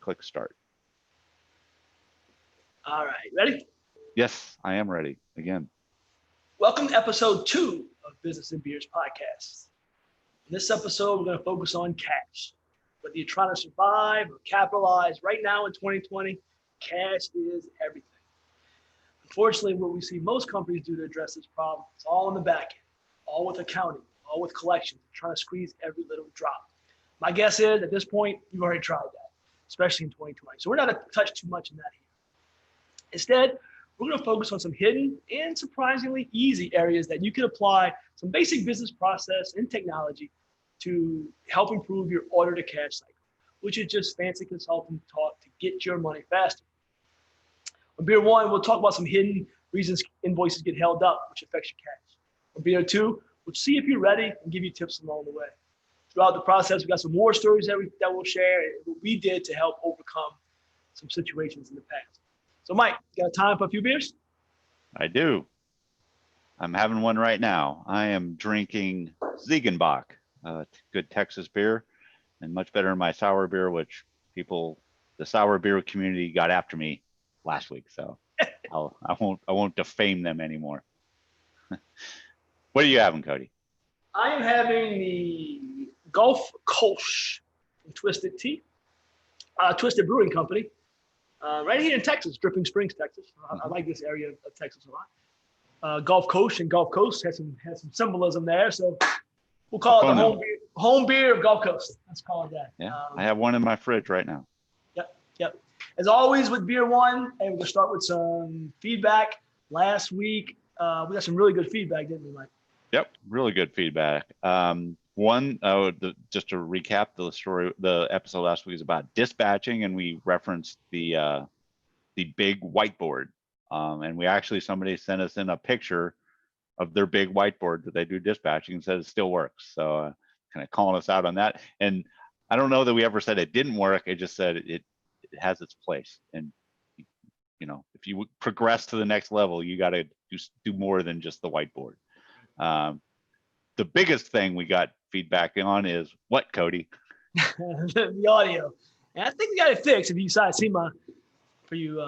click start. All right, ready? Yes, I am ready again. Welcome to episode 2 of Business and Beers podcast. In this episode, we're going to focus on cash. Whether you're trying to survive or capitalize, right now in 2020, cash is everything. Unfortunately, what we see most companies do to address this problem is all on the back end, all with accounting, all with collections, trying to squeeze every little drop. My guess is at this point, you've already tried that, especially in 2020. So we're not going to touch too much in that here. Instead, we're going to focus on some hidden and surprisingly easy areas that you can apply some basic business process and technology to help improve your order to cash cycle, which is just fancy consultant talk to get your money faster. On Beer 1, we'll talk about some hidden reasons invoices get held up, which affects your cash. On Beer 2, we'll see if you're ready and give you tips along the way. Throughout the process, we got some more stories that we'll share and what we did to help overcome some situations in the past. So, Mike, you got time for a few beers? I do. I'm having one right now. I am drinking Ziegenbach, good Texas beer, and much better than my sour beer, which the sour beer community got after me last week. So I won't defame them anymore. What are you having, Cody? I am having the Gulf Kolsch from Twisted Tea, Twisted Brewing Company, right here in Texas, Dripping Springs, Texas. I like this area of Texas a lot. Gulf Coast and Gulf Coast has some symbolism there, so we'll call it the home beer of Gulf Coast. Let's call it that. Yeah, I have one in my fridge right now. Yep. As always with Beer 1, hey, we're gonna start with some feedback. Last week, we got some really good feedback, didn't we, Mike? Yep, really good feedback. Just to recap the episode last week is about dispatching, and we referenced the big whiteboard. And somebody sent us in a picture of their big whiteboard that they do dispatching and said it still works. So kind of calling us out on that. And I don't know that we ever said it didn't work. I just said it has its place. And if you progress to the next level, you got to do more than just the whiteboard. The biggest thing we got feedback on is what, Cody? The audio. And I think we got it fixed. If you see for you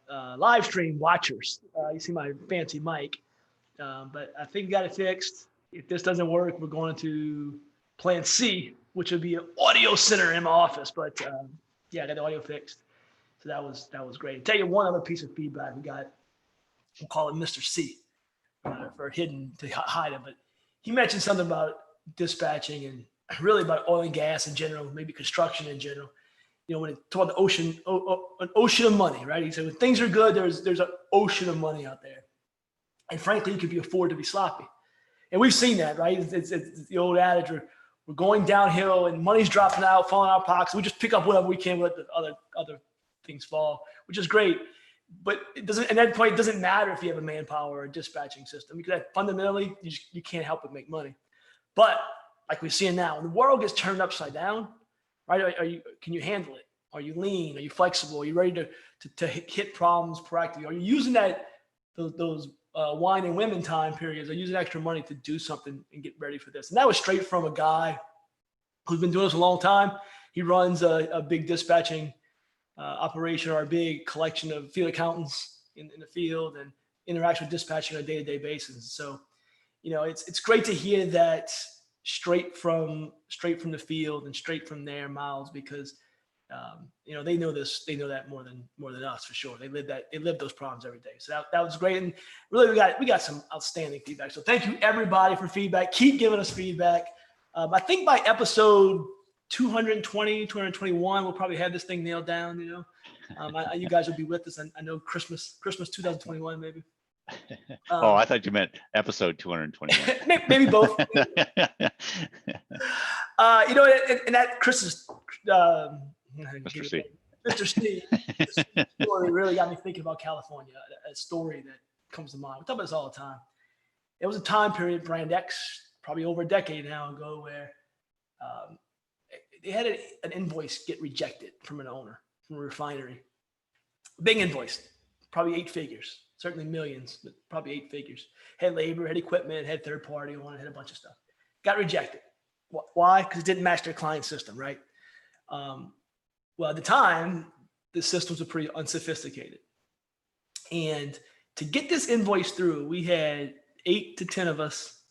live stream watchers, you see my fancy mic. But I think we got it fixed. If this doesn't work, we're going to plan C, which would be an audio center in my office. But I got the audio fixed. So that was great. I'll tell you one other piece of feedback we got. We'll call it Mr. C for hidden to hide it. But he mentioned something about dispatching and really about oil and gas in general, maybe construction in general. When it talked about the ocean, an ocean of money, right? He said when things are good, there's an ocean of money out there. And frankly, you could afford to be sloppy. And we've seen that, right? It's the old adage, we're going downhill and money's dropping out, falling out of our pockets. We just pick up whatever we can, let the other things fall, which is great. But at that point, it doesn't matter if you have a manpower or a dispatching system, because fundamentally, you can't help but make money. But like we're seeing now, when the world gets turned upside down, right? Can you handle it? Are you lean? Are you flexible? Are you ready to hit problems proactively? Are you using those wine and women time periods? Are you using extra money to do something and get ready for this? And that was straight from a guy who's been doing this a long time. He runs a big dispatching operation or a big collection of field accountants in the field and interacts with dispatching on a day-to-day basis. So, it's great to hear that straight from the field and straight from their mouths, because they know that more than us for sure. They live those problems every day. So that was great. And really we got some outstanding feedback. So thank you everybody for feedback. Keep giving us feedback. I think by episode 220, 221, we'll probably have this thing nailed down. You guys will be with us. I know Christmas 2021 maybe. I thought you meant episode 221. Maybe both. And that Christmas, Mr. C. Mr. C story really got me thinking about California. A story that comes to mind. We talk about this all the time. It was a time period, Brand X, probably over a decade now ago, where they had an invoice get rejected from an owner, from a refinery. Big invoice, probably 8 figures. Certainly millions, but probably 8 figures. Had labor, had equipment, had third party on it, had a bunch of stuff. Got rejected. Why? Because it didn't match their client system, right? Well, at the time, the systems were pretty unsophisticated. And to get this invoice through, we had 8 to 10 of us,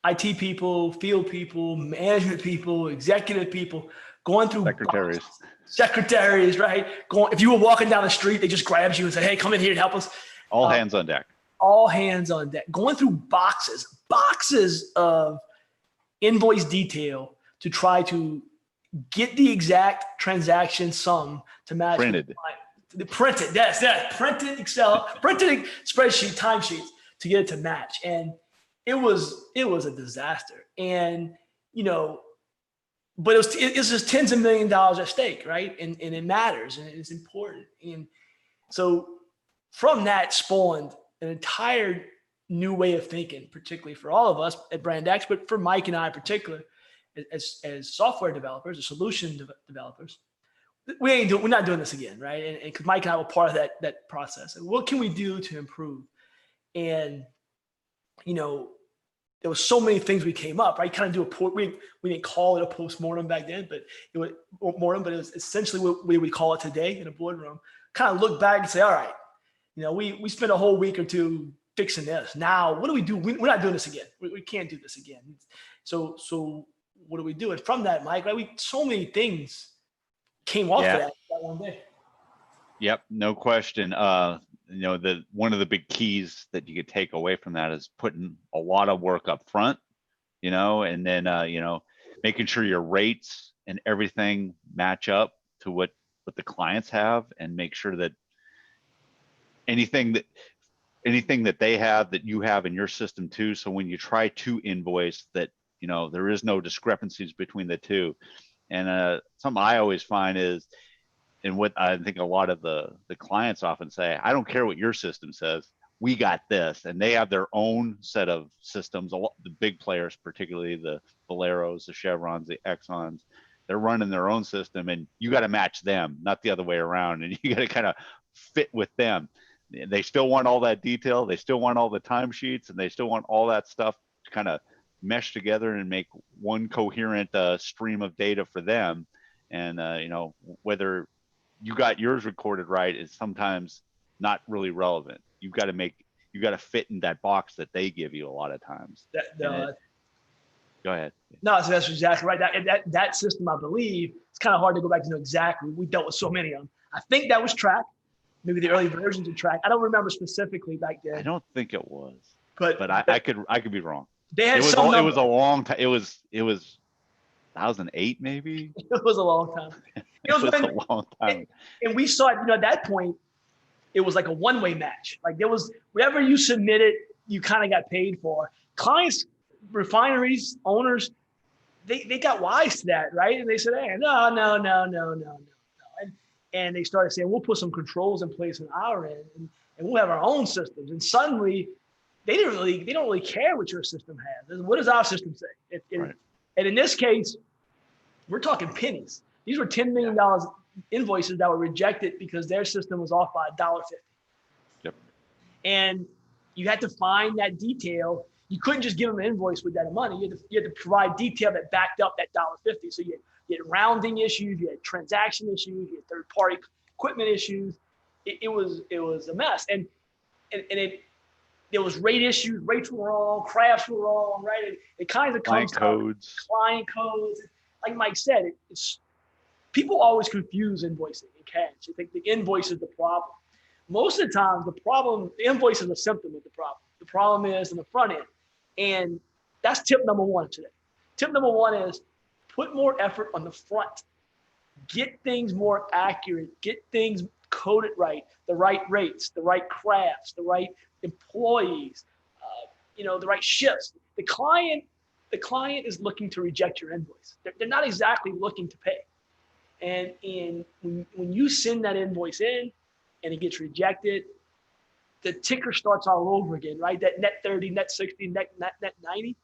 IT people, field people, management people, executive people, going through Secretaries. boxes, secretaries, right? Going, if you were walking down the street, they just grabbed you and said, "Hey, come in here and help us." All hands on deck. All hands on deck, going through boxes of invoice detail to try to get the exact transaction sum to match. Printed. Printed, yes, printed Excel, printed spreadsheet, timesheets to get it to match. And it was a disaster. And, but it's just tens of millions of dollars at stake, right? And it matters and it's important. And so from that spawned an entire new way of thinking, particularly for all of us at Brand X, but for Mike and I in particular, as software developers or solution developers. We're not doing this again, right? And because Mike and I were part of that process. And what can we do to improve? And there was so many things we came up, right? Kind of do we didn't call it a postmortem back then, but it was essentially what we would call it today in a boardroom. Kind of look back and say, all right, we spent a whole week or two fixing this. Now, what do we do? We're not doing this again. We can't do this again. So what do we do? And from that, Mike, right? So many things came off of that one day. Yep, no question. One of the big keys that you could take away from that is putting a lot of work up front, and then making sure your rates and everything match up to what the clients have, and make sure that anything that they have that you have in your system too. So when you try to invoice that, there is no discrepancies between the two. And something I always find is, and what I think a lot of the clients often say, I don't care what your system says, we got this. And they have their own set of systems. The big players, particularly the Valeros, the Chevrons, the Exxons, they're running their own system, and you got to match them, not the other way around. And you got to kind of fit with them. They still want all that detail. They still want all the timesheets, and they still want all that stuff to kind of mesh together and make one coherent stream of data for them. And whether you got yours recorded right is sometimes not really relevant. You got to fit in that box that they give you a lot of times. Go ahead. No, so that's exactly right. That system, I believe, it's kind of hard to go back to know exactly. We dealt with so many of them. I think that was Track, maybe the early versions of Track. I don't remember specifically back then. I don't think it was, but I could be wrong. They had it was a long time. It was 2008 maybe. It was a long time. It was a long time. And we saw it, at that point, it was like a one-way match. Like there was, whatever you submitted, you kind of got paid for. Clients, refineries, owners, they got wise to that, right? And they said, hey, no. And they started saying, we'll put some controls in place on our end, and we'll have our own systems. And suddenly, they don't really care what your system has. What does our system say? Right. And in this case, we're talking pennies. These were $10 million invoices that were rejected because their system was off by $1.50. Yep. And you had to find that detail. You couldn't just give them an invoice with that money. You had to provide detail that backed up that $1.50. So you had rounding issues, you had transaction issues, you had third-party equipment issues. It was a mess. And there was rate issues. Rates were wrong. Crafts were wrong. Right. It kind of comes to client codes. Like Mike said, it's people always confuse invoicing and cash. They think the invoice is the problem. Most of the time, the invoice is a symptom of the problem. The problem is in the front end. And that's tip number one today. Tip number one is put more effort on the front. Get things more accurate. Get things coded right. The right rates, the right crafts, the right employees, the right shifts. The client is looking to reject your invoice. They're not exactly looking to pay. And when you send that invoice in and it gets rejected, the ticker starts all over again, right? That net 30, net 60, net 90,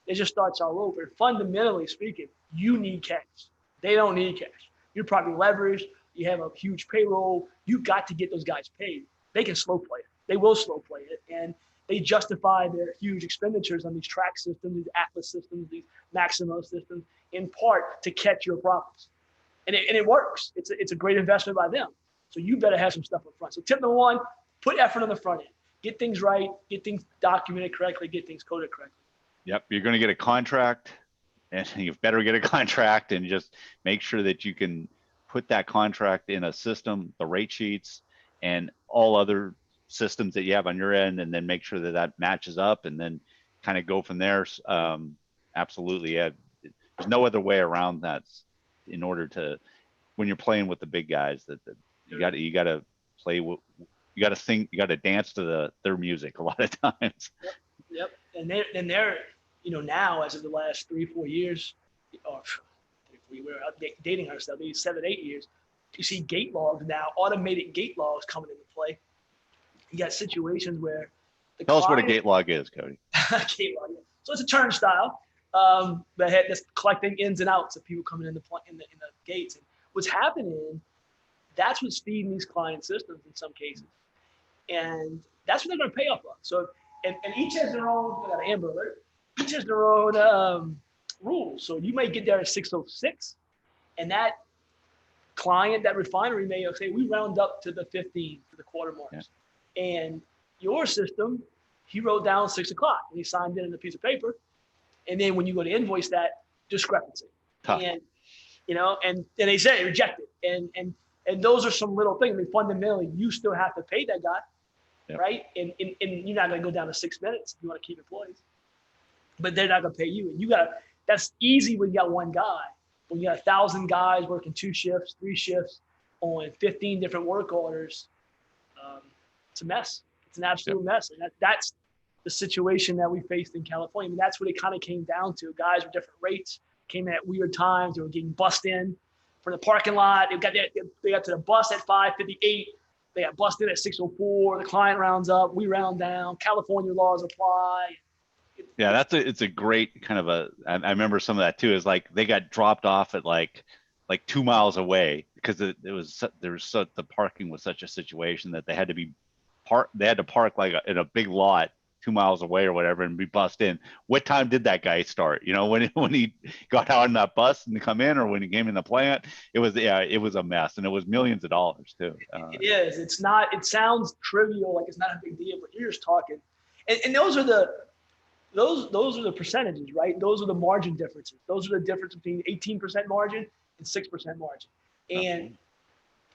it just starts all over. Fundamentally speaking, you need cash. They don't need cash. You're probably leveraged. You have a huge payroll. You've got to get those guys paid. They can slow play it. They will slow play it. And they justify their huge expenditures on these Track systems, these Atlas systems, these Maximo systems, in part to catch your problems. and it works. It's a great investment by them. So you better have some stuff up front. So tip number one, put effort on the front end. Get things right, get things documented correctly, get things coded correctly. Yep, you're going to get a contract, and you better get a contract, and just make sure that you can put that contract in a system, the rate sheets, and all other systems that you have on your end, and then make sure that that matches up, and then kind of go from there. Absolutely, yeah. There's no other way around that. In order to, when you're playing with the big guys, that you got to play with. You got to sing, you got to dance to their music a lot of times. Yep. And they're, now as of the last 3-4 years, or we're dating ourselves, maybe 7-8 years, you see gate logs now, automated gate logs coming into play. You got situations where tell us what a gate log is, Cody. Gate log. So it's a turnstile that's collecting ins and outs of people coming in the gates. And what's happening, that's what's feeding these client systems in some cases. And that's what they're going to pay off on. So, and each has their own, I got an Amber Alert, each has their own rules. So you may get there at 6:06, and that client, that refinery may say, we round up to the 15 for the quarter marks. Yeah. And your system, he wrote down 6 o'clock and he signed in a piece of paper. And then when you go to invoice that, discrepancy. Tough. And, and they say rejected. And those are some little things. I mean, fundamentally, you still have to pay that guy, yep. Right? And you're not going to go down to 6 minutes if you want to keep employees. But they're not going to pay you. And that's easy when you got one guy. When you got 1,000 guys working 2 shifts, 3 shifts on 15 different work orders, it's a mess. It's an absolute mess. And that's the situation that we faced in California. I mean, that's what it kind of came down to. Guys with different rates came in at weird times. They were getting bussed in from the parking lot. They got to the bus at 5:58. They got busted at 6:04. The client rounds up. We round down. California laws apply. Yeah, it's a great kind of I remember some of that too. Is like they got dropped off at like 2 miles away because the parking was such a situation that they had to park like in a big lot 2 miles away or whatever and be bussed in. What time did that guy start? When he got out on that bus and come in, or when he came in the plant, it was a mess, and it was millions of dollars too. It is. It's not. It sounds trivial, like it's not a big deal, but you're just talking, and those are the percentages, right? Those are the margin differences. Those are the difference between 18% margin and 6% margin, and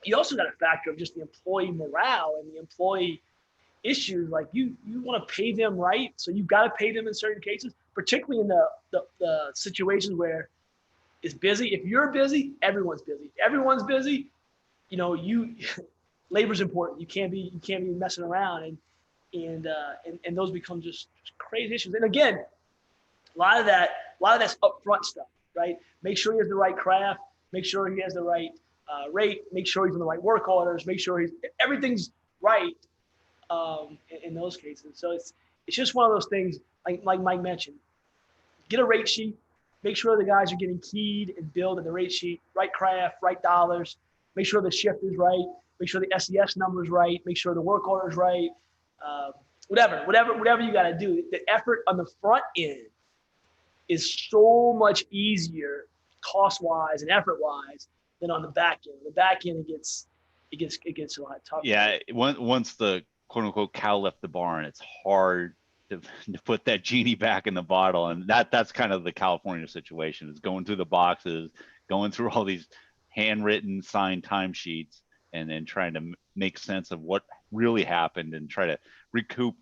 you also got a factor of just the employee morale and the employee issues. Like you want to pay them right, so you got to pay them in certain cases, particularly in the situations where it's busy. If you're busy, everyone's busy. If everyone's busy, labor's important. You can't be messing around, and those become just crazy issues. And again, a lot of that's upfront stuff, right? Make sure he has the right craft. Make sure he has the right rate. Make sure he's on the right work orders. Make sure everything's right. In those cases. So it's just one of those things, like Mike mentioned. Get a rate sheet, make sure the guys are getting keyed and billed in the rate sheet, right craft, right dollars, make sure the shift is right, make sure the SES number is right, make sure the work order is right, whatever you got to do. The effort on the front end is so much easier cost-wise and effort-wise than on the back end. The back end, it gets a lot tougher. Yeah, once the quote unquote cow left the barn, it's hard to put that genie back in the bottle. And that's kind of the California situation, is going through the boxes, going through all these handwritten signed timesheets, and then trying to make sense of what really happened and try to recoup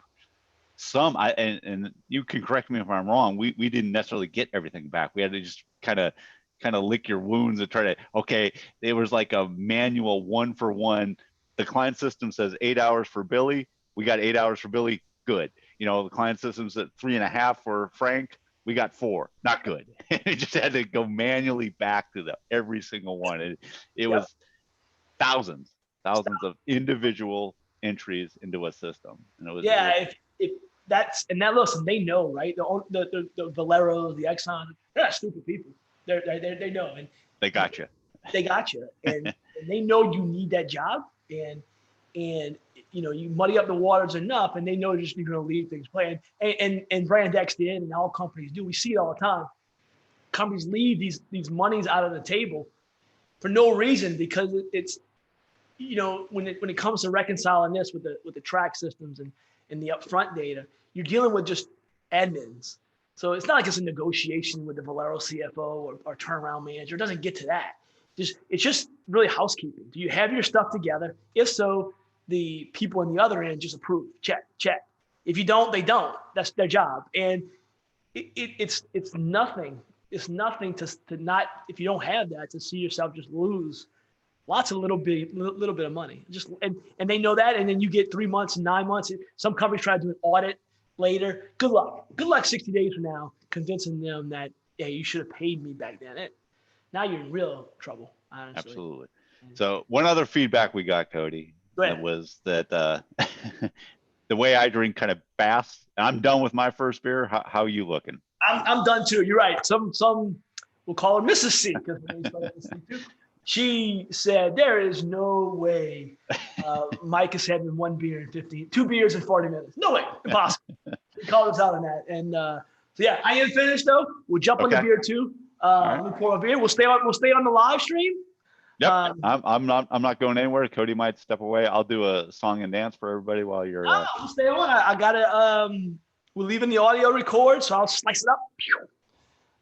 some. And you can correct me if I'm wrong. We didn't necessarily get everything back. We had to just kind of lick your wounds and try to, okay, it was like a manual 1-for-1. The client system says 8 hours for Billy. We got 8 hours for Billy. Good. The client system said 3.5 for Frank. We got 4. Not good. It just had to go manually back to every single one. It was thousands of individual entries into a system. And it was, if that's, and that, listen, they know, right? The Valeros, the Exxon, they're not stupid people. They know, and they got you. They got you, and they know you need that job, and you muddy up the waters enough, and they know you're going to leave things playing. And Brand X did, and all companies do. We see it all the time. Companies leave these monies out of the table for no reason, because it's, when it comes to reconciling this with the track systems and the upfront data, you're dealing with just admins. So it's not like it's a negotiation with the Valero CFO or turnaround manager. It doesn't get to that. It's just really housekeeping. Do you have your stuff together? If so, the people on the other end just approve, check. If you don't, they don't. That's their job. And it's nothing. It's nothing to not, if you don't have that, to see yourself just lose lots of little bit of money. And they know that. And then you get 3 months, 9 months. Some companies try to do an audit later. Good luck. Good luck 60 days from now, convincing them that, yeah, you should have paid me back then. Now you're in real trouble, honestly. Absolutely. So one other feedback we got, Cody, that was that the way I drink kind of fast. I'm done with my first beer. How are you looking? I'm done too. You're right. Some we'll call her Mrs. C. She said there is no way Mike is having 1 beer in 2 beers in 40 minutes. No way, impossible. She called us out on that. And so yeah, I am finished though. We'll jump on the beer too. Let me pour a beer. We'll stay on the live stream. Yep. I'm not going anywhere. Cody might step away. I'll do a song and dance for everybody while you're. We'll stay on. I gotta. We're leaving the audio record, so I'll slice it up.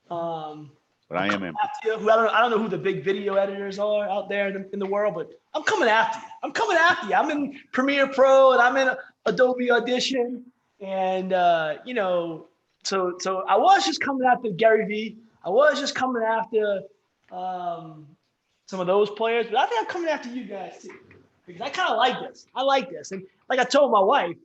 But I am in. I don't know who the big video editors are out there in the world, but I'm coming after you. I'm in Premiere Pro and I'm in Adobe Audition, and so I was just coming after Gary Vee. I was just coming after some of those players, but I think I'm coming after you guys too, because I kind of like this. I like this, and like I told my wife,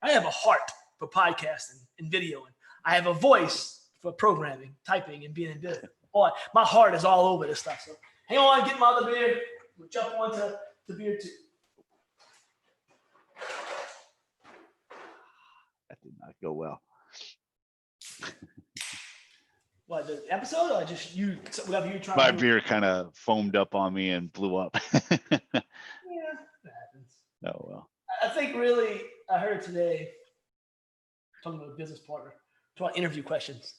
I have a heart for podcasting and videoing. I have a voice for programming, typing, and being in business. Boy, my heart is all over this stuff. So hang on, get my other beer. We'll jump on to beer 2. That did not go well. What, the episode, or just you? Whatever you try. My beer kind of foamed up on me and blew up. Yeah, that happens. Oh well. I think really, I heard today, talking about a business partner, talking about interview questions.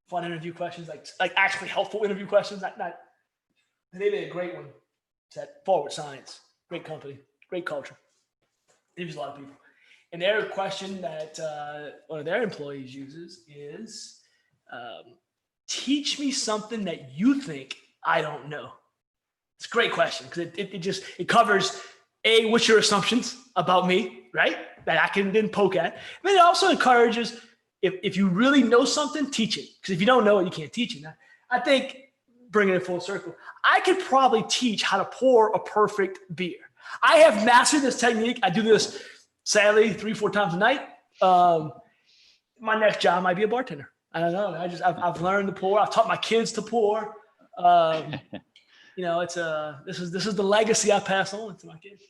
Fun interview questions, like actually helpful interview questions. Not. They made a great one. It's at Forward Science, great company, great culture. Interviews a lot of people, and their question that one of their employees uses is. Teach me something that you think I don't know. It's a great question because it covers what's your assumptions about me, right? That I can then poke at. And then it also encourages if you really know something, teach it. Because if you don't know it, you can't teach it. Now, I think bringing it full circle, I could probably teach how to pour a perfect beer. I have mastered this technique. I do this sadly 3-4 times a night. My next job might be a bartender. I don't know. I've learned to pour. I've taught my kids to pour. This is the legacy I pass on to my kids.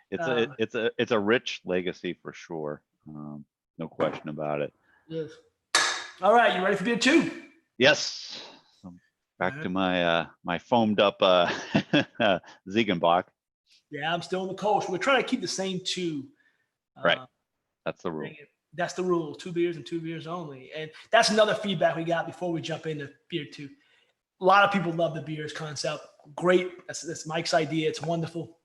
It's a rich legacy for sure. No question about it. Yes. All right, you ready for beer 2? Yes. Back to my my foamed up Ziegenbock. Yeah, I'm still in the coast. We're trying to keep the same 2. Right. That's the rule. That's the rule. 2 beers and 2 beers only. And that's another feedback we got before we jump into beer 2. A lot of people love the beers concept. Great. That's Mike's idea. It's wonderful.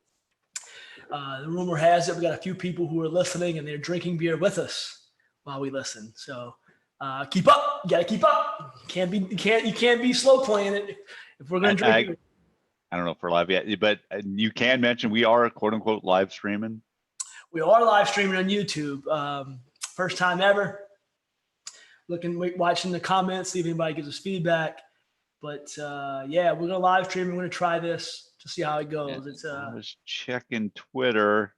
The rumor has it we got a few people who are listening and they're drinking beer with us while we listen. So keep up. You got to keep up. You can't be slow playing it if we're going to drink it. I don't know if we're live yet, but you can mention we are quote unquote live streaming. We are live streaming on YouTube. First time ever. Watching the comments, see if anybody gives us feedback. But we're gonna live stream. We're gonna try this to see how it goes. I was checking Twitter.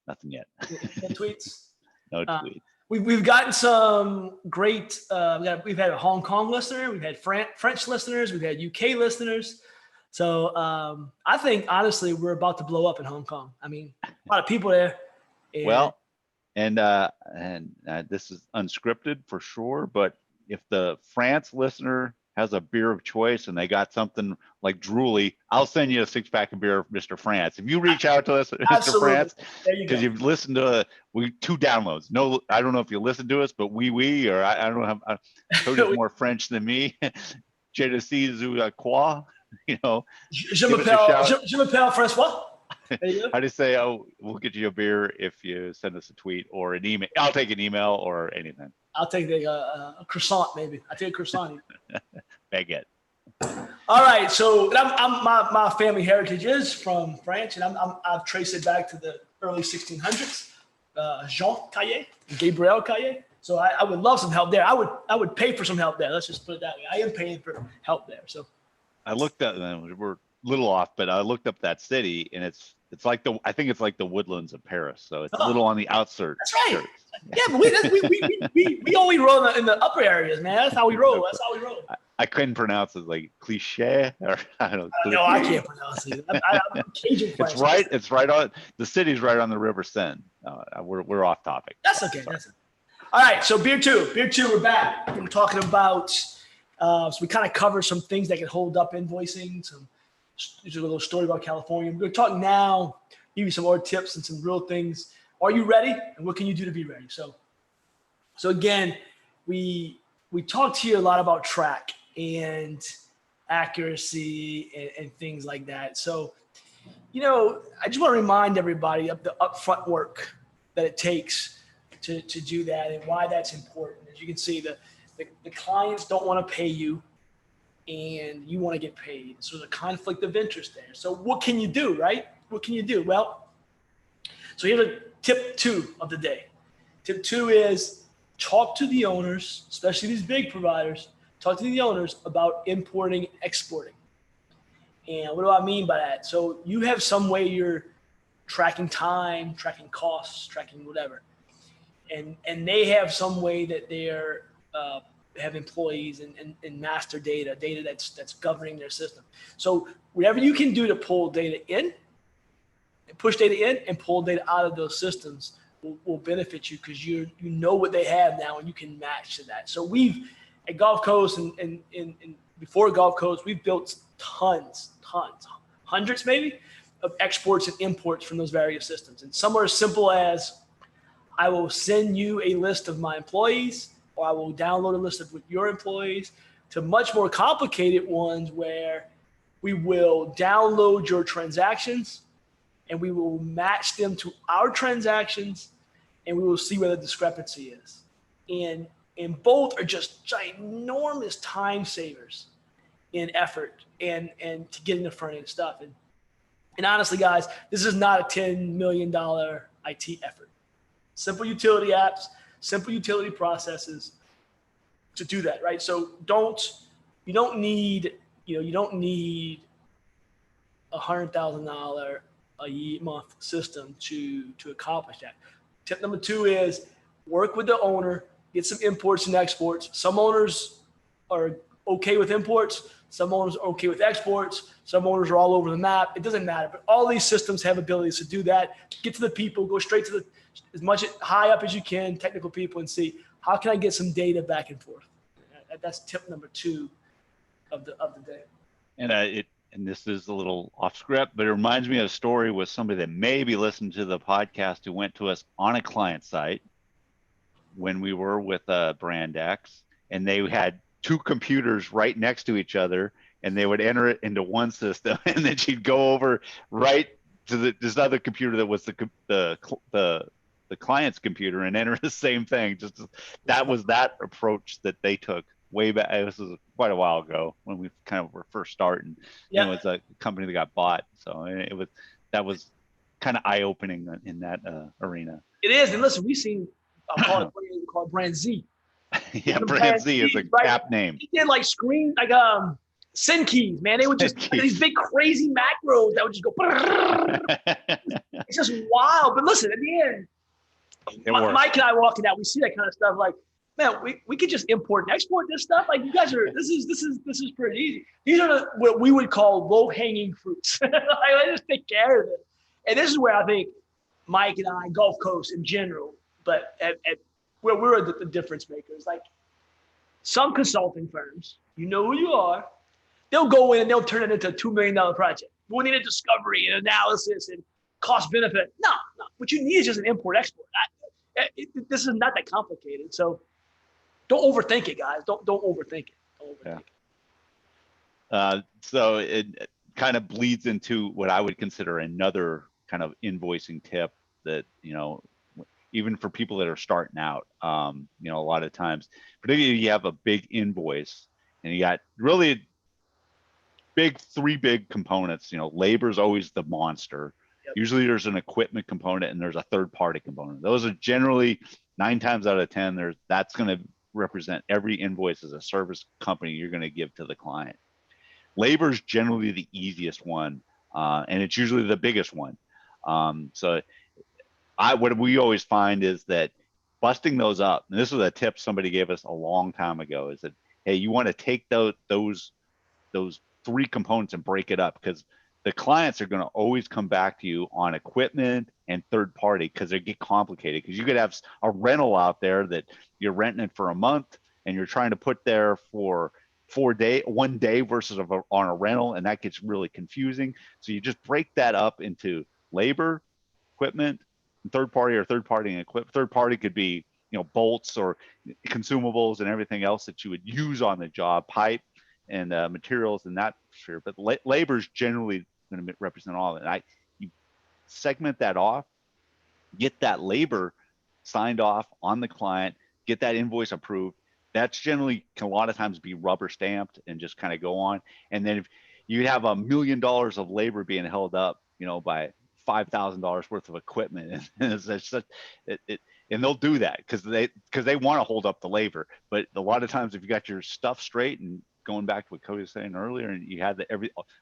Nothing yet. No tweets. No tweets. We've gotten some great. We've had a Hong Kong listener. We've had French listeners. We've had UK listeners. So I think honestly we're about to blow up in Hong Kong. I mean, a lot of people there. And this is unscripted for sure, but if the France listener has a beer of choice and they got something like Drooly, I'll send you a 6-pack of beer, Mr. France. If you reach out to us, Mr. France, because you've listened to 2 downloads. No, I don't know if you listen to us, but or I don't know how Cody's more French than me. Je ne sais quoi. You know, Je give us a m'appelle, shout. je m'appelle Francois. There you go. How do you say, oh, we'll get you a beer if you send us a tweet or an email? I'll take an email or anything. I'll take a croissant, maybe. I'll take a croissant. Baguette. All right. So my family heritage is from France, and I've traced it back to the early 1600s. Jean Caillet, Gabriel Caillet. So I would love some help there. I would pay for some help there. Let's just put it that way. I am paying for help there. So I looked at, we're a little off, but I looked up that city, and it's like I think it's like the Woodlands of Paris. So it's a little on the outskirts. That's right. Yeah, but we only roll in the upper areas, man. That's how we roll. That's how we roll. I couldn't pronounce it, like cliche, or I don't know. No, I can't pronounce it. I'm Cajun French. It's right on the city's right on the River Seine. We're off topic. That's okay. That's it. All right. So beer two, we're back. We're talking about. So we kind of covered some things that can hold up invoicing. There's a little story about California. We're going to talk now. Give you some more tips and some real things. Are you ready? And what can you do to be ready? So again, we talked here a lot about track and accuracy and things like that. So, I just want to remind everybody of the upfront work that it takes to do that and why that's important. As you can see, the clients don't want to pay you and you want to get paid. So there's a conflict of interest there. So what can you do, right? What can you do? Well, so here's a tip 2 of the day. Tip 2 is talk to the owners, especially these big providers, talk to the owners about importing, exporting. And what do I mean by that? So you have some way you're tracking time, tracking costs, tracking whatever. And they have some way that they're have employees and master data that's governing their system. So whatever you can do to pull data in, push data in and pull data out of those systems will benefit you because you know what they have now and you can match to that. So we've at Gulf Coast and before Gulf Coast, we've built tons, hundreds maybe of exports and imports from those various systems. And some are as simple as I will send you a list of my employees, or I will download a list of your employees, to much more complicated ones where we will download your transactions and we will match them to our transactions and we will see where the discrepancy is. And both are just ginormous time savers in effort and to get in the front end stuff. And honestly, guys, this is not a $10 million IT effort. Simple utility apps, simple utility processes to do that, right? So you don't need $100,000 a month system to accomplish that. Tip number 2 is work with the owner, get some imports and exports. Some owners are okay with imports. Some owners are okay with exports. Some owners are all over the map. It doesn't matter, but all these systems have abilities to do that. Get to the people, go straight to as much high up as you can, technical people, and see how can I get some data back and forth. That's tip number 2 of the day. And this is a little off script, but it reminds me of a story with somebody that maybe listened to the podcast who went to us on a client site when we were with Brand X, and they had 2 computers right next to each other, and they would enter it into one system, and then she'd go over right to this other computer that was the client's computer and enter the same thing. That was that approach that they took way back. This was quite a while ago when we kind of were first starting. Yeah. It's a company that got bought, so that was kind of eye opening in that arena. It is, and listen, we've seen call it Brand Z. Yeah, Brand Z is a cap name. He did like send keys, man. They would just these big crazy macros that would just go. It's just wild. But listen, at the end, Mike and I walking out, we see that kind of stuff. Like, man, we could just import and export this stuff. Like, you guys are this is pretty easy. These are what we would call low hanging fruits. Like, let's just take care of it. And this is where I think Mike and I, Gulf Coast in general, but at where we're the difference makers. Like some consulting firms, you know who you are. They'll go in and they'll turn it into a $2 million project. We need a discovery and analysis and cost benefit. No. What you need is just an import export. This is not that complicated. So don't overthink it, guys. Don't overthink it. So it kind of bleeds into what I would consider another kind of invoicing tip that, even for people that are starting out, a lot of times, particularly if you have a big invoice and you got really three big components. Labor is always the monster. Yep. Usually there's an equipment component and there's a third party component. Those are generally 9 times out of 10, that's going to represent every invoice as a service company you're going to give to the client. Labor is generally the easiest one, and it's usually the biggest one. So what we always find is that busting those up, and this was a tip somebody gave us a long time ago, is that, hey, you want to take those three components and break it up, because the clients are going to always come back to you on equipment and third party, because they get complicated. Because you could have a rental out there that you're renting it for a month and you're trying to put there for 1 day versus on a rental, and that gets really confusing. So you just break that up into labor, equipment, and third party, or third party and equipment. Third party could be bolts or consumables and everything else that you would use on the job, pipe and materials and that sphere. But labor is generally going to represent all of it. You segment that off, get that labor signed off on the client, get that invoice approved. That's generally can a lot of times be rubber stamped and just kind of go on. And then if you have $1 million of labor being held up, by $5,000 worth of equipment, and and they'll do that because they want to hold up the labor. But a lot of times, if you got your stuff straight, and going back to what Cody was saying earlier, and you had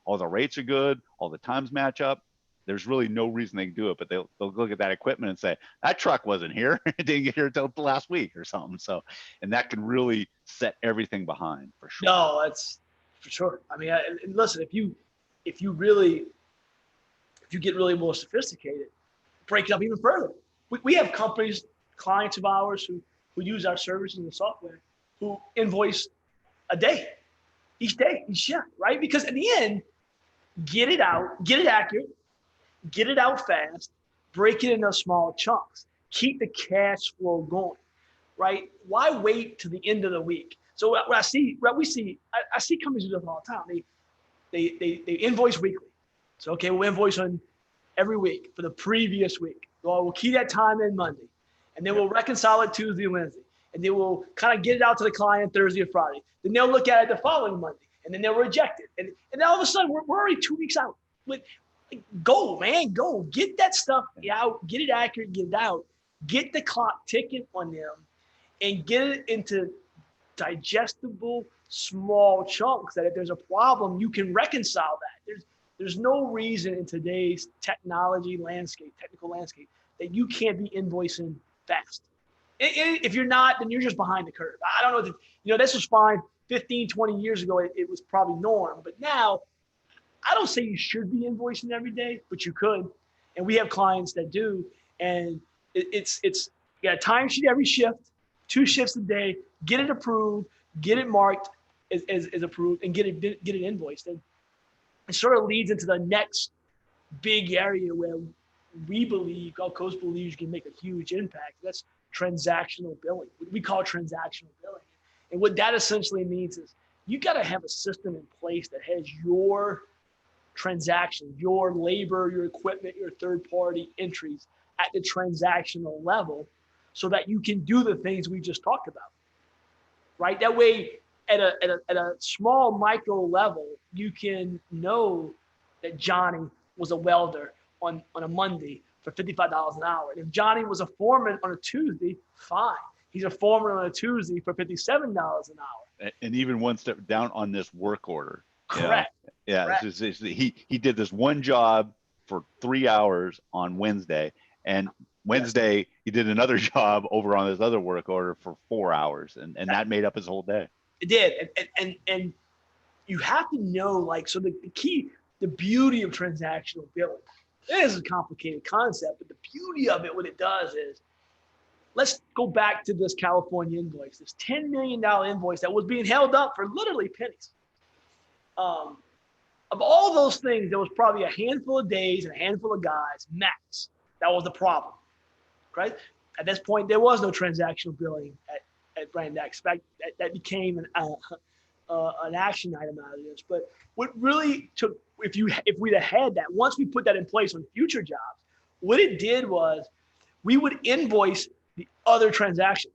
all the rates are good, all the times match up, there's really no reason they can do it. But they'll look at that equipment and say, that truck wasn't here, it didn't get here until last week or something. So, and that can really set everything behind for sure. No, that's for sure. I mean, listen, if you get really more sophisticated, break it up even further. We have companies, clients of ours who use our services and software, who invoice a day, each shift, right? Because at the end, get it out, get it accurate, get it out fast, break it into small chunks, keep the cash flow going, right? Why wait to the end of the week? So I see companies do this all the time. They invoice weekly. So, okay, we'll invoice on every week for the previous week. Well, we'll keep that time in Monday, and then we'll reconcile it Tuesday and Wednesday, and then we'll kind of get it out to the client Thursday or Friday. Then they'll look at it the following Monday, and then they'll reject it. And then all of a sudden, we're already 2 weeks out. Go, man, go. Get that stuff out. Get it accurate. Get it out. Get the clock ticking on them, and get it into digestible, small chunks that if there's a problem, you can reconcile that. There's no reason in today's technical landscape, that you can't be invoicing fast. If you're not, then you're just behind the curve. I don't know. This was fine 15, 20 years ago. It was probably norm. But now, I don't say you should be invoicing every day, but you could. And we have clients that do. And it's you got a timesheet every shift, 2 shifts a day, get it approved, get it marked as approved, and get it invoiced. And it sort of leads into the next big area where we believe, Gulf Coast believes, you can make a huge impact. That's transactional billing. We call it transactional billing. And what that essentially means is you got to have a system in place that has your transactions, your labor, your equipment, your third-party entries at the transactional level, so that you can do the things we just talked about, right? That way, at a small micro level, you can know that Johnny was a welder on a Monday for $55 an hour. And if Johnny was a foreman on a Tuesday, fine. He's a foreman on a Tuesday for $57 an hour. And even one step down on this work order. Correct. Yeah. Correct. He did this one job for 3 hours on Wednesday, and Wednesday he did another job over on this other work order for 4 hours, and that made up his whole day. It did. And you have to know, so the beauty of transactional billing, it is a complicated concept, but the beauty of it, what it does is, let's go back to this California invoice, this $10 million invoice that was being held up for literally pennies. Of all those things, there was probably a handful of days and a handful of guys, max. That was the problem, right? At this point, there was no transactional billing at Brand X. That became an action item out of this. But what really took, if we'd have had that, once we put that in place on future jobs, what it did was we would invoice the other transactions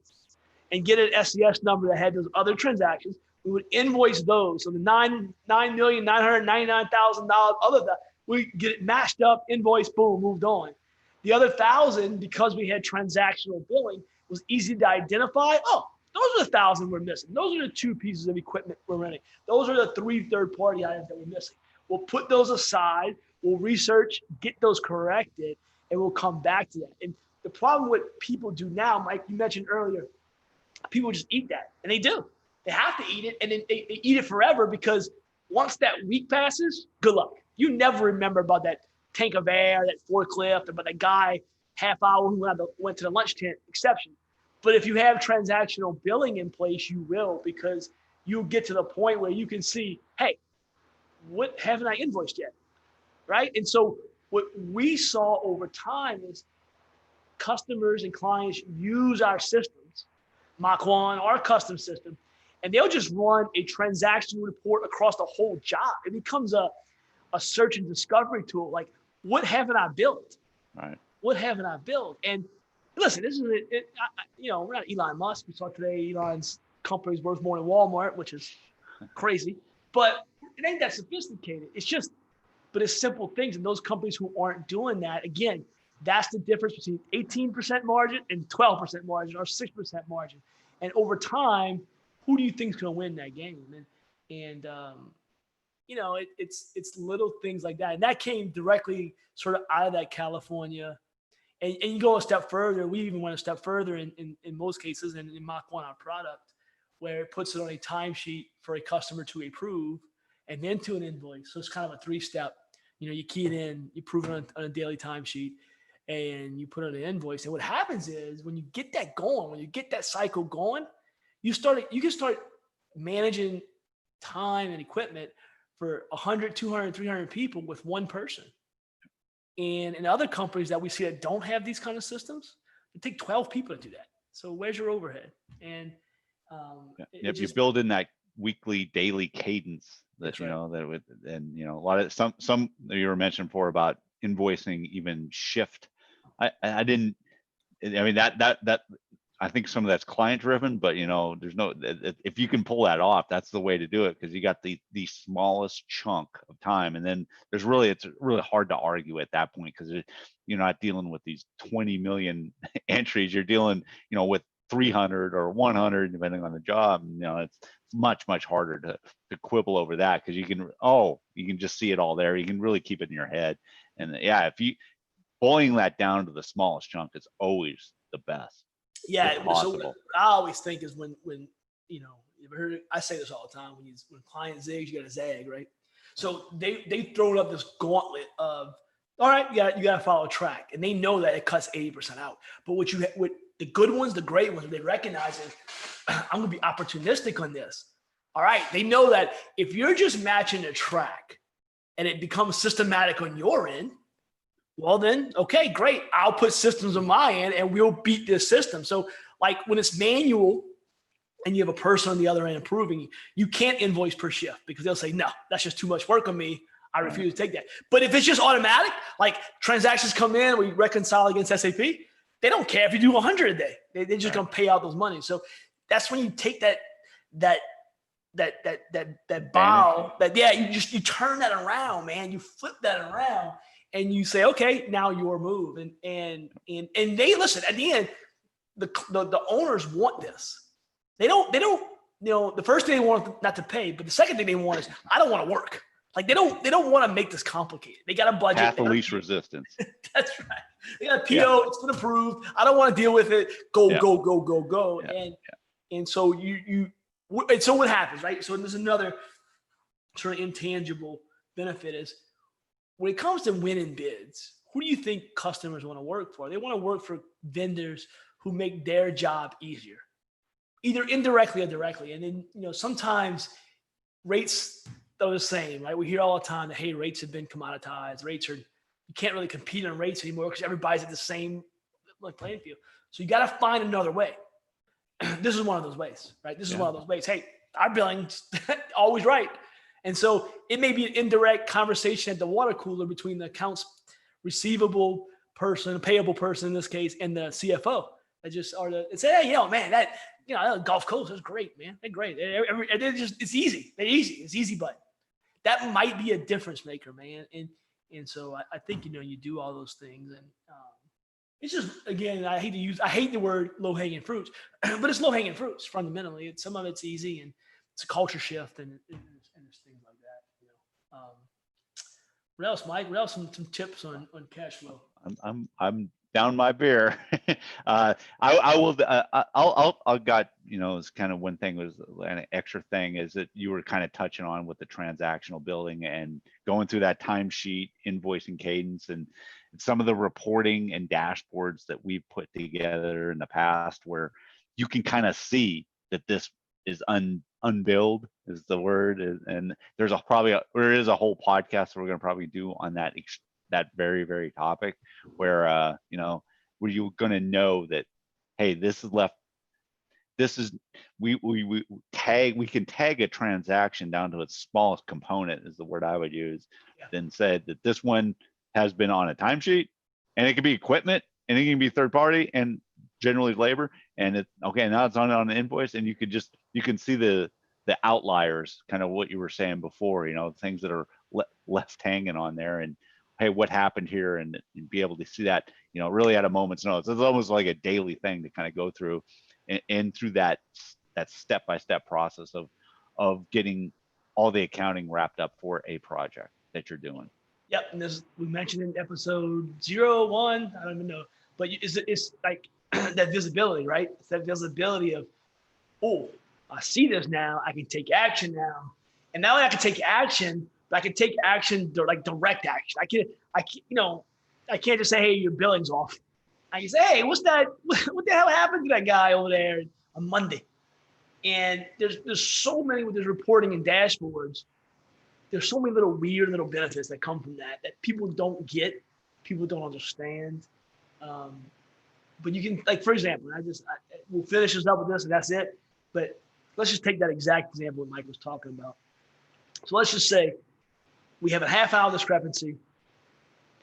and get an SES number that had those other transactions. We would invoice those. So the $9,999,000 other than we get it matched up, invoice, boom, moved on. The other 1,000, because we had transactional billing, was easy to identify. Oh, those are the 1,000 we're missing. Those are the 2 pieces of equipment we're renting. Those are the 3 third-party items that we're missing. We'll put those aside. We'll research, get those corrected, and we'll come back to that. And the problem with people do now, Mike, you mentioned earlier, people just eat that, and they do. They have to eat it, and then they eat it forever, because once that week passes, good luck. You never remember about that tank of air, that forklift, about that guy half hour who went to the lunch tent, exception. But if you have transactional billing in place, you will, because you'll get to the point where you can see, hey, what haven't I invoiced yet? Right? And so what we saw over time is customers and clients use our systems, Mach 1, our custom system, and they'll just run a transaction report across the whole job. It becomes a search and discovery tool. Like, what haven't I built? Right. What haven't I built? And listen, this is we're not Elon Musk. We saw today Elon's company's worth more than Walmart, which is crazy. But it ain't that sophisticated. But it's simple things. And those companies who aren't doing that, again, that's the difference between 18% margin and 12% margin or 6% margin. And over time, who do you think is going to win that game? And it's little things like that. And that came directly sort of out of that California. And you go a step further. We even went a step further in most cases, and in Mach 1, our product, where it puts it on a timesheet for a customer to approve and then to an invoice. So it's kind of a 3-step. You key it in, you prove it on a daily timesheet, and you put it on an invoice. And what happens is when you get that going, when you get that cycle going, you can start managing time and equipment for 100, 200, 300 people with one person. And in other companies that we see that don't have these kind of systems, it take 12 people to do that. So where's your overhead? And you build in that weekly, daily cadence that, right. a lot of some you were mentioned before about invoicing, even shift. I think some of that's client driven, but there's no, if you can pull that off, that's the way to do it, because you got the smallest chunk of time. And then it's really hard to argue at that point, because you're not dealing with these 20 million entries. You're dealing, with 300 or 100, depending on the job. It's much harder to quibble over that, because you can just see it all there. You can really keep it in your head. And if you boiling that down to the smallest chunk is always the best. Yeah. So what I always think is when you ever heard it? I say this all the time, when client zigs, you got to zag, right? So they throw up this gauntlet of, all right, you got to follow a track, and they know that it cuts 80% out. But what the good ones, the great ones, they recognize is, I'm going to be opportunistic on this. All right, they know that if you're just matching a track and it becomes systematic on your end, well then, okay, great. I'll put systems on my end and we'll beat this system. So like when it's manual and you have a person on the other end approving, you can't invoice per shift, because they'll say, no, that's just too much work on me. I refuse to take that. But if it's just automatic, like transactions come in, we reconcile against SAP, they don't care if you do 100 a day. They're just going to pay out those money. So that's when you take that bow, you turn that around, man. You flip that around and you say, okay, now your move. And they listen. At the end, the owners want this. They don't, the first thing they want not to pay, but the second thing they want is, I don't want to work. Like they don't want to make this complicated. They got a budget. Path of least resistance. That's right. They got a PO. It's been approved. I don't want to deal with it. Go. Yeah. And so and so what happens, right? So there's another sort of intangible benefit is, when it comes to winning bids, who do you think customers want to work for? They want to work for vendors who make their job easier, either indirectly or directly. And then, sometimes rates are the same, right? We hear all the time that, hey, rates have been commoditized. You can't really compete on rates anymore because everybody's at the same playing field. So you got to find another way. This is one of those ways, right? This is one of those ways. Hey, our billing's always right. And so it may be an indirect conversation at the water cooler between the accounts receivable person, payable person in this case, and the CFO. That just are the, and say, hey, man, that, Gulf Coast is great, man. They're great. It's easy. They're easy. It's easy, but that might be a difference maker, man. And so I think, you do all those things. And it's just, again, I hate the word low hanging fruits, but it's low hanging fruits fundamentally. Some of it's easy, and it's a culture shift, and there's things like that. What else, Mike? What else? Some tips on cash flow. I'm down my beer. I will. I'll got, it's kind of one thing was an extra thing is that you were kind of touching on with the transactional billing and going through that timesheet invoicing cadence and some of the reporting and dashboards that we've put together in the past where you can kind of see that this is unbilled is the word, and there is a whole podcast we're going to probably do on that very, very topic where where you're going to know that, hey, we can tag a transaction down to its smallest component is the word I would use. Yeah. Then said that this one has been on a timesheet, and it can be equipment, and it can be third party, and generally labor, and now it's on an invoice, and you can see the outliers, kind of what you were saying before, things that are left hanging on there, and hey, what happened here, and be able to see that, really at a moment's notice. It's almost like a daily thing to kind of go through and through that step-by-step process of getting all the accounting wrapped up for a project that you're doing. Yep, and we mentioned in episode 01, I don't even know, but it's like that visibility, right? It's that visibility of, oh, I see this now, I can take action now. And now I can take action, but I can take action, like direct action. I can't just say, hey, your billing's off. I can say, hey, what the hell happened to that guy over there on Monday? And there's so many with this reporting and dashboards. There's so many weird little benefits that come from that people don't get, people don't understand. But you can, like, for example, we'll finish this up with this and that's it. But let's just take that exact example that Mike was talking about. So let's just say we have a half-hour discrepancy.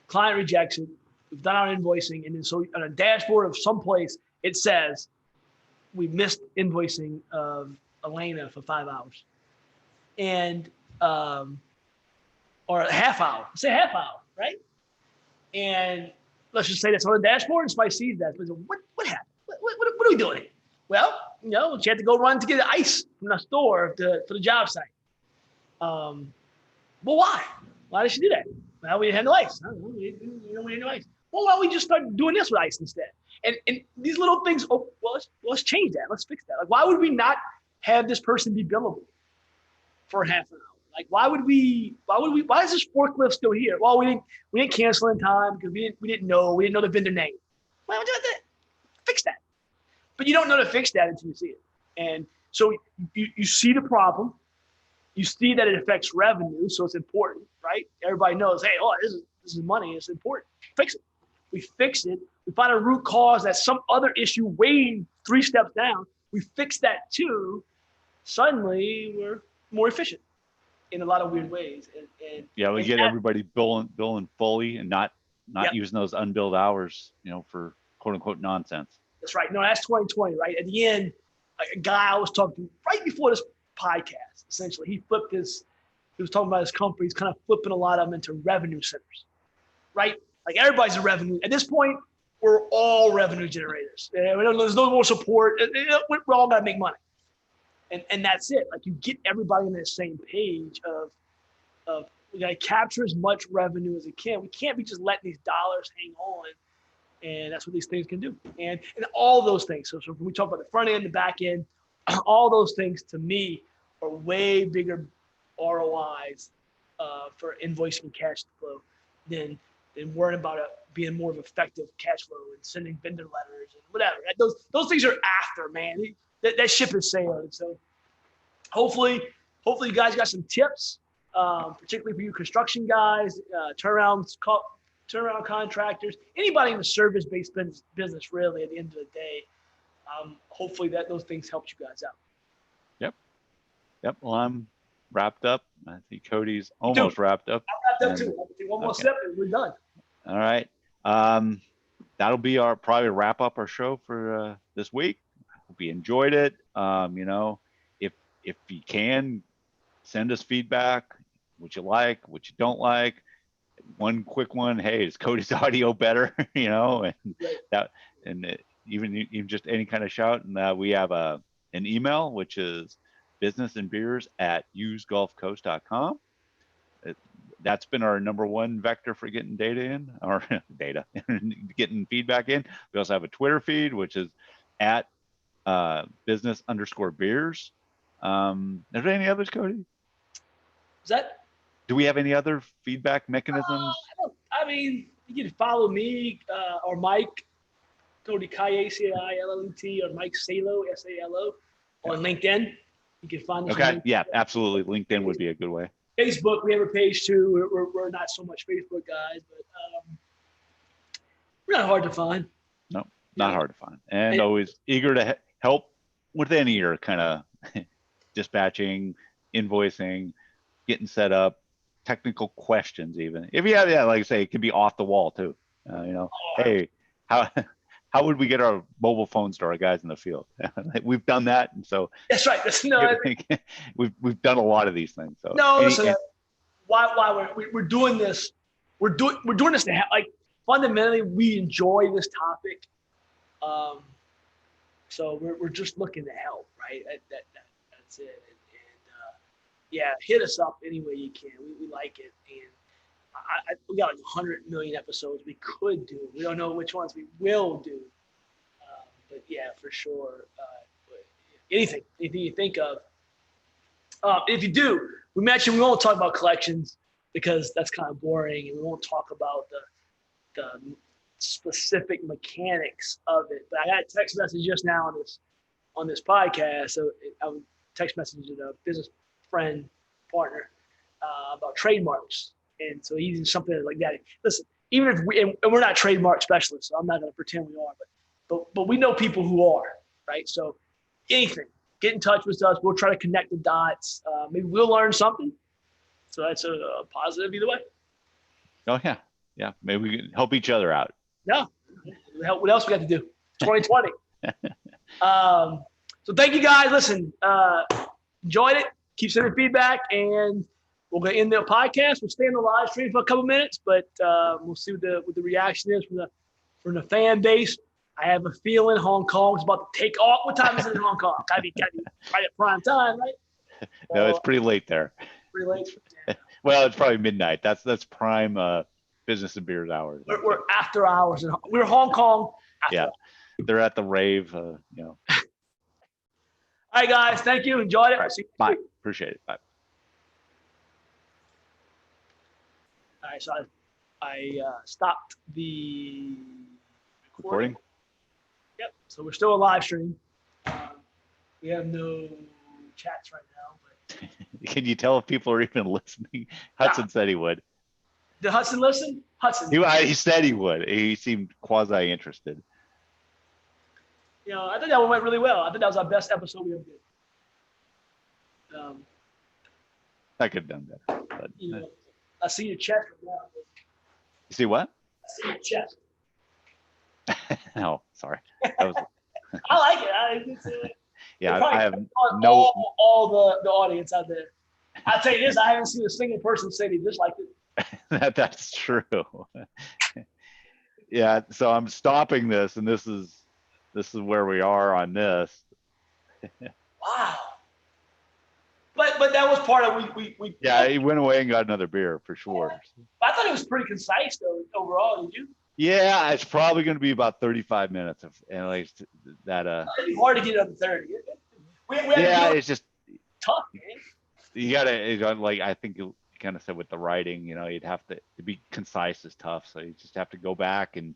Client rejects it. We've done our invoicing, and then so on a dashboard of someplace it says we missed invoicing of Elena for 5 hours, and or a half hour. Say half hour, right? And let's just say that's on the dashboard, and somebody sees that. What happened? What are we doing here? Well, she had to go run to get ice from the store for the job site. Well, why? Why did she do that? Well, we didn't have no ice. We didn't have ice. Well, why don't we just start doing this with ice instead? And these little things, let's change that. Let's fix that. Like, why would we not have this person be billable for half an hour? Like, why is this forklift still here? Well, we didn't cancel in time because we didn't know the vendor name. Why would you do that? Fix that. But you don't know to fix that until you see it. And so you see the problem. You see that it affects revenue, so it's important, right? Everybody knows, hey, this is money, it's important. Fix it. We fix it. We find a root cause that's some other issue way 3 steps down. We fix that too. Suddenly, we're more efficient in a lot of weird ways. And we get everybody billing fully and not using those unbilled hours, for quote unquote nonsense. That's right. No, that's 2020, right? At the end, a guy I was talking to right before this podcast, essentially, he was talking about his company. He's kind of flipping a lot of them into revenue centers, right? Like, everybody's a revenue. At this point, we're all revenue generators. There's no more support. We're all got to make money. And that's it. Like, you get everybody on the same page of we got to capture as much revenue as we can. We can't be just letting these dollars hang on. And that's what these things can do. And all those things. So when we talk about the front end, the back end, all those things to me are way bigger ROIs for invoicing and cash flow than worrying about it being more of effective cash flow and sending vendor letters and whatever. Those things are after, man. That ship is sailing. So hopefully you guys got some tips, particularly for you construction guys, turnaround contractors, anybody in the service-based business, really, at the end of the day. Hopefully those things helped you guys out. Yep. Yep. Well, I'm wrapped up. I think Cody's almost wrapped up. I'm wrapped up too. One more step and we're done. All right. That'll be our probably wrap up our show for this week. Hope you enjoyed it. You know, if you can, send us feedback, what you like, what you don't like. One quick one, hey, is Cody's audio better? You know, and that, and even just any kind of shout. And we have an email, which is businessandbeers@usegulfcoast.com. That's been our number one vector for getting data in, or getting feedback in. We also have a Twitter feed, which is at business_beers. Are there any others, Cody? Do we have any other feedback mechanisms? I mean, you can follow me or Mike, Cody Kaye, CAILLET, or Mike Salo, SALO, on LinkedIn. You can find us. Okay, yeah, absolutely. LinkedIn would be a good way. Facebook, we have a page too. We're not so much Facebook guys, but we're not hard to find. No, not hard to find. And always eager to help with any of your kind of dispatching, invoicing, getting set up, technical questions even. If you have, like I say, it can be off the wall too. You know, hey, how would we get our mobile phones to our guys in the field? We've done that, and so that's right. we've done a lot of these things. So listen, why we're doing this? We're doing this to help. Like, fundamentally, we enjoy this topic. So we're just looking to help, right? That's it. And hit us up any way you can. We like it, and we got like 100 million episodes we could do. We don't know which ones we will do, but yeah, for sure. Anything you think of. If you do, we mentioned we won't talk about collections because that's kind of boring, and we won't talk about the specific mechanics of it. But I got a text message just now on this podcast. So I was text messaging a business friend, partner, about trademarks. And so he's something like that. Listen, even if and we're not trademark specialists, so I'm not going to pretend we are, but we know people who are, right? So anything, get in touch with us. We'll try to connect the dots. Maybe we'll learn something. So that's a positive either way. Oh yeah. Yeah. Maybe we can help each other out. Yeah. What else we got to do? 2020. So thank you guys. Listen, enjoyed it. Keep sending feedback, and we're going to end the podcast. We'll stay in the live stream for a couple minutes, but we'll see what the reaction is from the fan base. I have a feeling Hong Kong is about to take off. What time is it in Hong Kong? Gotta be right at prime time, right? No, it's pretty late there. Pretty late. Yeah. Well, it's probably midnight. That's prime business and beers hours. We're after hours. We're Hong Kong. Yeah, they're at the rave. You know. All right, guys. Thank you. Enjoyed it. Right. Bye. Appreciate it. Bye. All right, so I stopped the Recording? Yep. So we're still a live stream. We have no chats right now. But can you tell if people are even listening? Hudson said he would. Did Hudson listen? Hudson. He said he would. He seemed quasi interested. You know, I think that one went really well. I think that was our best episode we ever did. I could have done better. But, you know, I see your chest right now. You see what? I see your chest. No, sorry. That was, I like it. Yeah, I have no all the audience out there. I'll tell you this: I haven't seen a single person say they disliked it. That's true. Yeah, so I'm stopping this, and this is where we are on this. Wow. But that was part of we. Yeah, he went away and got another beer for sure. I thought it was pretty concise though overall. Did you? Yeah, it's probably going to be about 35 minutes of at least that. It'd be hard to get under 30. It's just tough, man. You gotta like I think you kind of said with the writing, you know, you'd have to be concise is tough. So you just have to go back and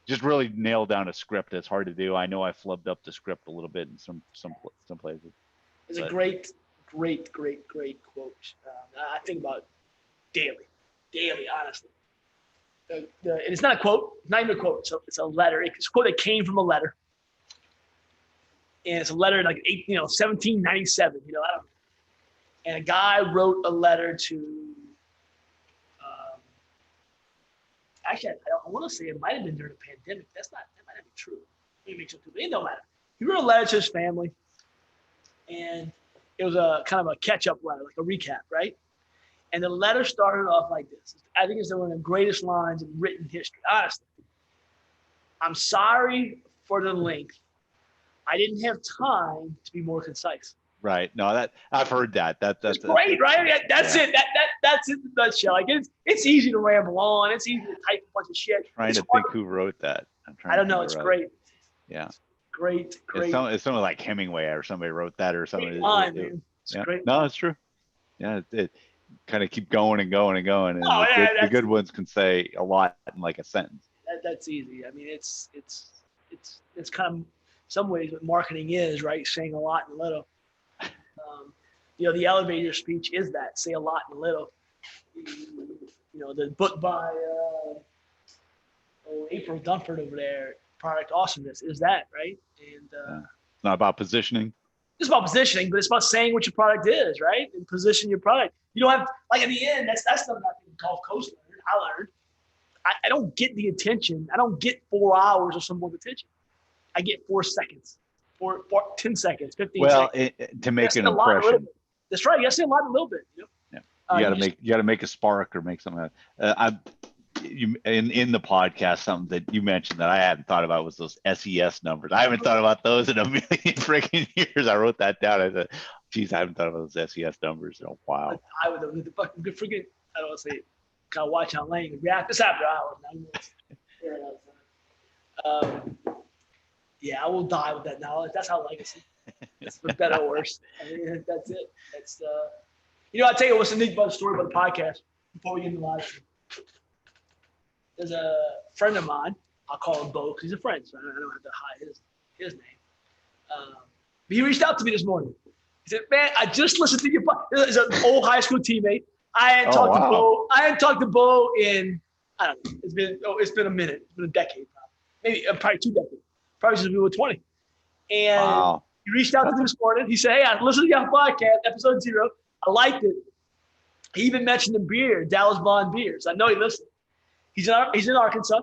just really nail down a script. It's hard to do. I know I flubbed up the script a little bit in some places. It's a great quote. I think about daily, honestly. And it's not a quote, not even a quote. It's a letter. It's a quote that came from a letter, and it's a letter like 1797. You know, I don't. and a guy wrote a letter to. Actually, I want to say it might have been during the pandemic. That might not be true. Maybe make some people. It don't matter. He wrote a letter to his family, and it was a kind of a catch-up letter, like a recap, right? And the letter started off like this. I think it's one of the greatest lines in written history. Honestly, I'm sorry for the length. I didn't have time to be more concise. Right. No, that I've heard that. That's great, right? That's it. That's it in a nutshell. Like it's easy to ramble on. It's easy to type a bunch of shit. Trying to think who wrote that. I don't know. It's great. Yeah. Great. It's someone like Hemingway or somebody wrote that or somebody. Man. It's yeah. great. No, it's true. Yeah, it kind of keep going and going and going. And the good ones can say a lot in like a sentence. That's easy. I mean, it's kind of some ways what marketing is, right? Saying a lot in little. The elevator speech is that, say a lot in little. The book by April Dunford over there, Product Awesomeness, is that, right? And it's not about positioning. It's about positioning, but it's about saying what your product is, right? And position your product. You don't have, like, in the end, that's something I think Gulf Coast learned. I learned. I don't get the attention. I don't get 4 hours of someone's attention. I get 4 seconds, 10 seconds, 15 seconds. To make an impression. That's right. You got to say a lot in a little bit. Yeah. You got to make a spark or make something. In the podcast, something that you mentioned that I hadn't thought about was those SES numbers. I haven't thought about those in a million freaking years. I wrote that down. I said, geez, I haven't thought about those SES numbers in a while. I would freaking, I don't want to say, kind of watch on lane. This after hours. Yeah, I will die with that knowledge. That's our legacy. It's for better or worse. I mean, that's it. That's I'll tell you what's a neat story about the podcast before we get into live stream. There's a friend of mine. I'll call him Bo because he's a friend, so I don't have to hide his name. But he reached out to me this morning. He said, "Man, I just listened to your podcast." He's an old high school teammate. I hadn't talked to Bo. I hadn't talked to Bo in, I don't know. It's been a minute. It's been a decade, probably. Maybe probably 2 decades. Probably since we were 20. And he reached out to me this morning. He said, "Hey, I listened to your podcast, episode 0. I liked it." He even mentioned the beer, Dallas Bond beers. I know he listened. He's in Arkansas.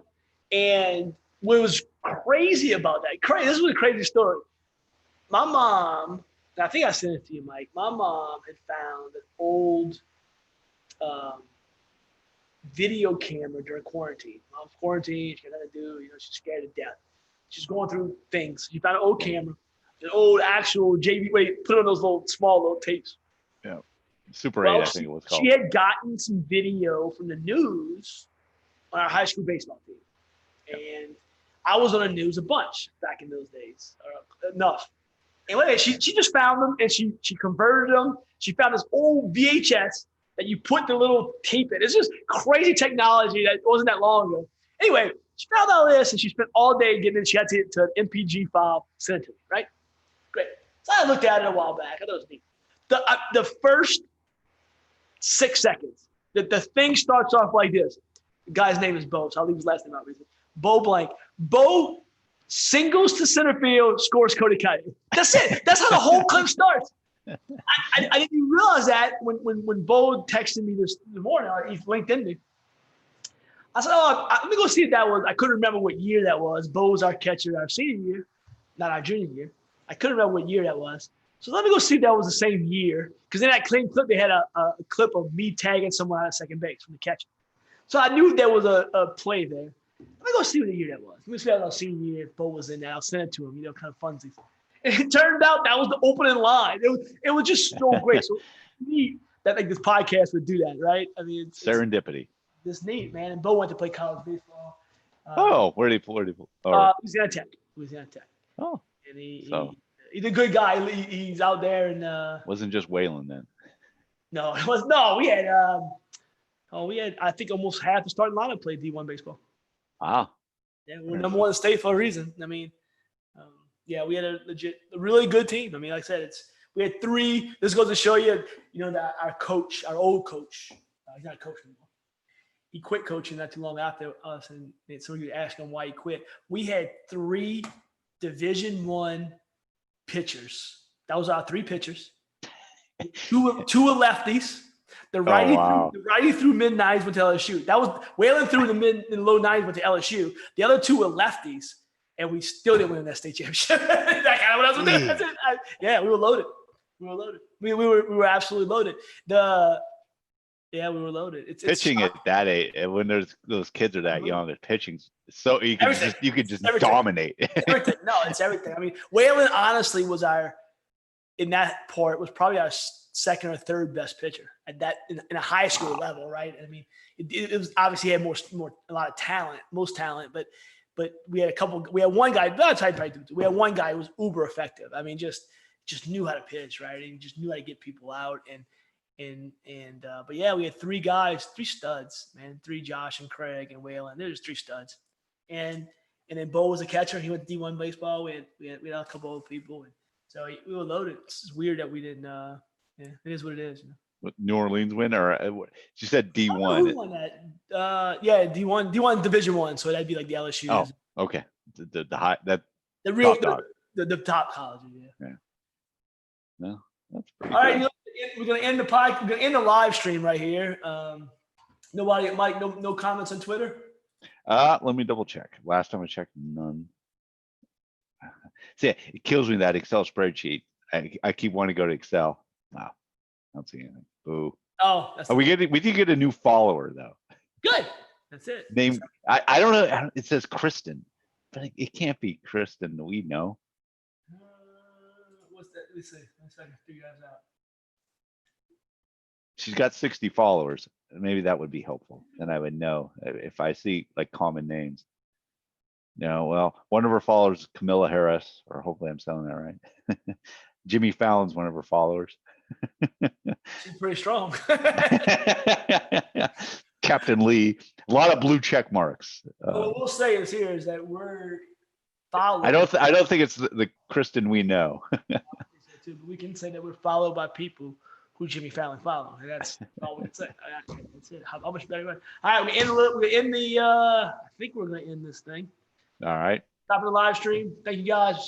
And what was crazy about that, this was a crazy story. My mom, and I think I sent it to you, Mike. My mom had found an old video camera during quarantine. Mom's quarantined. She got nothing to do. She's scared to death. She's going through things. She found an old camera, an old actual JV. Put on those small tapes. Yeah, Super 8, I think it was called. She had gotten some video from the news on our high school baseball team, and I was on the news a bunch back in those days, enough. Anyway, she just found them and she converted them. She found this old VHS that you put the little tape in. It's just crazy technology that wasn't that long ago. Anyway, she found all this and she spent all day getting it. She had to get to an MPG file, sent it to me, right? Great. So I looked at it a while back. I thought it was neat. The first 6 seconds, the thing starts off like this. The guy's name is Bo, so I'll leave his last name out. Bo blank. Bo singles to center field, scores Cody Kite. That's it. That's how the whole clip starts. I didn't even realize that when Bo texted me this morning, or he LinkedIn me. I said, let me go see if that was. I couldn't remember what year that was. Bo was our catcher our senior year, not our junior year. I couldn't remember what year that was. So let me go see if that was the same year. Because in that same clip, they had a clip of me tagging someone out of second base from the catcher. So I knew there was a play there. Let me go see what the year that was. Let me see if that was senior year if Bo was in that. I'll send it to him, kind of funsies. And it turned out that was the opening line. It was just so great. So neat that this podcast would do that, right? I mean, it's serendipity. It's neat, man. And Bo went to play college baseball. Where did he play? Louisiana Tech. Oh. And he's a good guy. He's out there and wasn't just Wayland then. No, it was no. We had I think almost half the starting lineup played D1 baseball. Wow. Yeah, we're number one in the state for a reason. I mean, we had a really good team. I mean, like I said, we had 3. This goes to show you, that our old coach, he's not a coach anymore. He quit coaching not too long after us, and so you ask him why he quit. We had 3 Division I pitchers. That was our 3 pitchers. Two were lefties. The righty, wow. the righty threw mid 90s went to LSU. That was Whalen threw in the low 90s went to LSU. The other two were lefties, and we still didn't win that state championship. That kind of what I was doing. That's it. Yeah, we were loaded. We were loaded. We were absolutely loaded. We were loaded. It's Pitching at that age, and when those kids are that young, their pitching's so you could just everything. dominate. Everything. No, it's everything. I mean, Whalen honestly was in that part was probably our second or third best pitcher at that in a high school level, right? I mean, it was obviously he had a lot of talent, most talent, but we had one guy. We had one guy who was uber effective. I mean, just knew how to pitch, right? And just knew how to get people out. But yeah, we had three studs, man. Josh and Craig and Whalen. They're just three studs. And then Bo was a catcher. He went D1 baseball. We had a couple of people. And so we were loaded. It's weird that we didn't. It is what it is. You know? What, New Orleans win or she said D1? Who won that? Yeah, D1 Division I. So that'd be like the LSU. Oh, okay. The high that the real top dog. The top college. Yeah. No, that's pretty. All right, we're gonna end the podcast. We're gonna end the live stream right here. Nobody, Mike. No comments on Twitter. Let me double check. Last time I checked, none. See, it kills me that Excel spreadsheet. I keep wanting to go to Excel. Wow, I don't see anything. Boo. Oh, we did get a new follower though. Good. That's it. Name. I don't know. It says Kristen, but it can't be Kristen. We know. What's that? Let's see. Let's see if I can figure that out. She's got 60 followers. Maybe that would be helpful. Then I would know if I see like common names. No, well, one of her followers is Camilla Harris, or hopefully I'm selling that right. Jimmy Fallon's one of her followers. She's pretty strong. Captain Lee, a lot of blue check marks. What we'll say is that we're followed. I don't think it's the Kristen we know. We can say that we're followed by people who Jimmy Fallon followed. That's all we can say. That's it. How much better? All right, we're in the. I think we're going to end this thing. All right. Top of the live stream. Thank you guys.